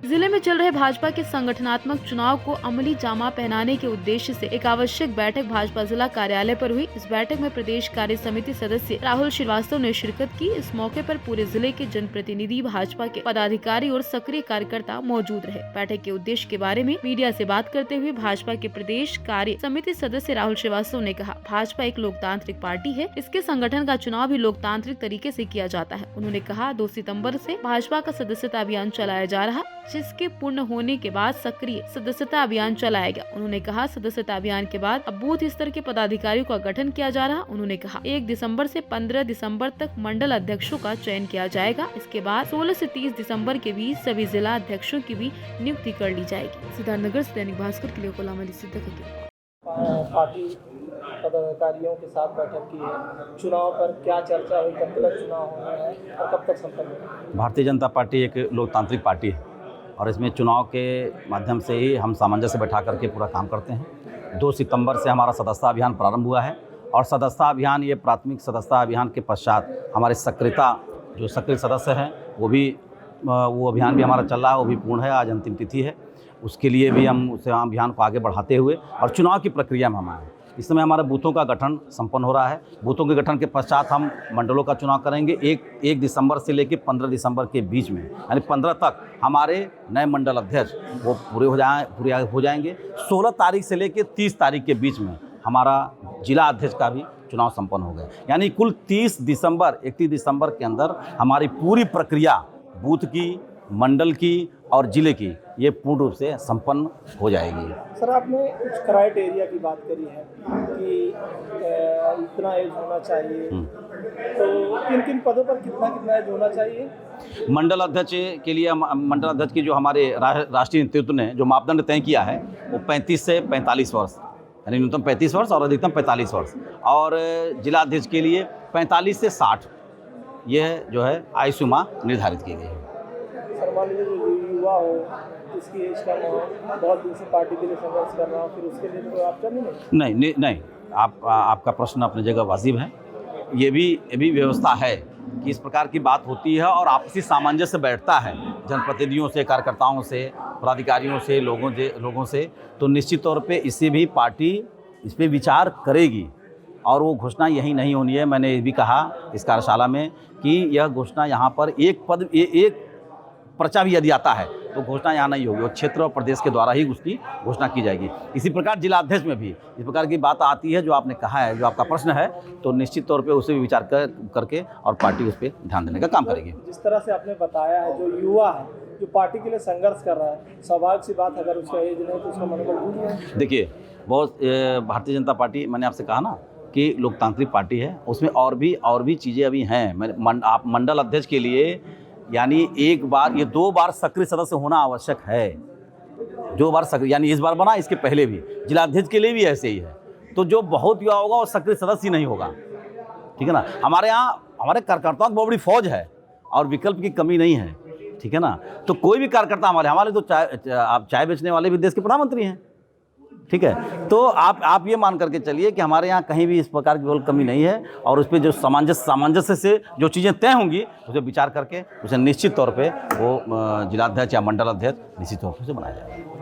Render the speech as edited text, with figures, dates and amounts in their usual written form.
जिले में चल रहे भाजपा के संगठनात्मक चुनाव को अमली जामा पहनाने के उद्देश्य से एक आवश्यक बैठक भाजपा जिला कार्यालय पर हुई। इस बैठक में प्रदेश कार्य समिति सदस्य राहुल श्रीवास्तव ने शिरकत की। इस मौके पर पूरे जिले के जनप्रतिनिधि, भाजपा के पदाधिकारी और सक्रिय कार्यकर्ता मौजूद रहे। बैठक के उद्देश्य के बारे में मीडिया से बात करते हुए भाजपा के प्रदेश कार्य समिति सदस्य राहुल श्रीवास्तव ने कहा, भाजपा एक लोकतांत्रिक पार्टी है। इसके संगठन का चुनाव भी लोकतांत्रिक तरीके से किया जाता है। उन्होंने कहा, 2 सितंबर से भाजपा का सदस्यता अभियान चलाया जा रहा, जिसके पूर्ण होने के बाद सक्रिय सदस्यता अभियान चलाया गया। उन्होंने कहा, सदस्यता अभियान के बाद अब बूथ स्तर के पदाधिकारियों का गठन किया जा रहा। उन्होंने कहा, 1 दिसंबर से 15 दिसंबर तक मंडल अध्यक्षों का चयन किया जाएगा। इसके बाद 16 से 30 दिसंबर के बीच सभी जिला अध्यक्षों की भी नियुक्ति कर ली जाएगी। सिद्धार्थनगर से दैनिक भास्कर के लिए गुलाम अली सिद्दीकी। पार्टी पदाधिकारियों के साथ बैठक की है। चुनाव पर क्या चर्चा हुई, कब तक चुनाव होना है और कब तक संपन्न होगा? भारतीय जनता पार्टी एक लोकतांत्रिक पार्टी है और इसमें चुनाव के माध्यम से ही हम सामंजस्य बैठा करके पूरा काम करते हैं। 2 सितंबर से हमारा सदस्यता अभियान प्रारंभ हुआ है और सदस्यता अभियान, ये प्राथमिक सदस्यता अभियान के पश्चात हमारे सक्रियता जो सक्रिय सदस्य हैं वो अभियान भी हमारा चल रहा है, वो भी पूर्ण है। आज अंतिम तिथि है, उसके लिए भी हम उस अभियान को आगे बढ़ाते हुए और चुनाव की प्रक्रिया में हम आए। इस समय हमारे बूथों का गठन संपन्न हो रहा है। बूथों के गठन के पश्चात हम मंडलों का चुनाव करेंगे। 1 दिसंबर से लेकर 15 दिसंबर के बीच में, यानी 15 तक हमारे नए मंडल अध्यक्ष वो पूरे हो जाएंगे। 16 तारीख से लेकर 30 तारीख के बीच में हमारा जिला अध्यक्ष का भी चुनाव संपन्न हो गया। यानी कुल 31 दिसंबर के अंदर हमारी पूरी प्रक्रिया बूथ की, मंडल की और जिले की ये पूर्ण रूप से संपन्न हो जाएगी। सर, आपने कुछ क्राइटेरिया की बात करी है कि इतना एज होना चाहिए, तो किन पदों पर कितना एज होना चाहिए? मंडल अध्यक्ष के लिए मंडल अध्यक्ष की जो हमारे राष्ट्रीय नेतृत्व ने जो मापदंड तय किया है वो 35 से 45 वर्ष, यानी न्यूनतम 35 वर्ष और अधिकतम 45 वर्ष, और जिला अध्यक्ष के लिए 45 से 60 यह जो है आयु सीमा निर्धारित की गई है। सर, मान लीजिए जो युवा हो, इसकी एज का बहुत दिन से पार्टी के लिए संघर्ष कर रहा हो, फिर उसके लिए तो आप नहीं। आपका प्रश्न अपनी जगह वाजिब है। ये भी व्यवस्था है कि इस प्रकार की बात होती है और आपसी सामंजस्य बैठता है जनप्रतिनिधियों से, कार्यकर्ताओं से, पदाधिकारियों से, लोगों से, तो निश्चित तौर पे इससे भी पार्टी इस पर विचार करेगी और वो घोषणा यही नहीं होनी है। मैंने ये भी कहा इस कार्यशाला में कि यह घोषणा यहाँ पर एक पर्चा भी यदि आता है तो घोषणा यहाँ नहीं होगी, वो क्षेत्र और प्रदेश के द्वारा ही उसकी घोषणा की जाएगी। इसी प्रकार जिला अध्यक्ष में भी इस प्रकार की बात आती है, जो आपने कहा है, जो आपका प्रश्न है, तो निश्चित तौर पे उसे भी विचार करके और पार्टी उस पर ध्यान देने का काम करेगी। जिस तरह से आपने बताया है, जो युवा है, जो पार्टी के लिए संघर्ष कर रहा है, स्वाभाविक सी बात, अगर उसका एज नहीं तो उसका मनोबल टूट जाए। देखिए, बहुत भारतीय जनता पार्टी, मैंने आपसे कहा ना कि लोकतांत्रिक पार्टी है, उसमें और भी चीज़ें अभी हैं। आप मंडल अध्यक्ष के लिए यानी 2 बार सक्रिय सदस्य होना आवश्यक है। 2 बार सक्रिय, यानी इस बार बना, इसके पहले भी। जिला अध्यक्ष के लिए भी ऐसे ही है। तो जो बहुत युवा होगा वो सक्रिय सदस्य ही नहीं होगा, ठीक है ना। हमारे यहाँ हमारे कार्यकर्ताओं की बहुत बड़ी फौज है और विकल्प की कमी नहीं है, ठीक है ना। तो कोई भी कार्यकर्ता हमारे तो आप चाय बेचने वाले भी देश के प्रधानमंत्री हैं, ठीक है। तो आप ये मान करके चलिए कि हमारे यहाँ कहीं भी इस प्रकार की कमी नहीं है और उस पर जो सामंजस्य से जो चीज़ें तय होंगी उसे विचार करके उसे निश्चित तौर पे वो जिलाध्यक्ष या मंडल अध्यक्ष निश्चित तौर से बनाया जाएगा।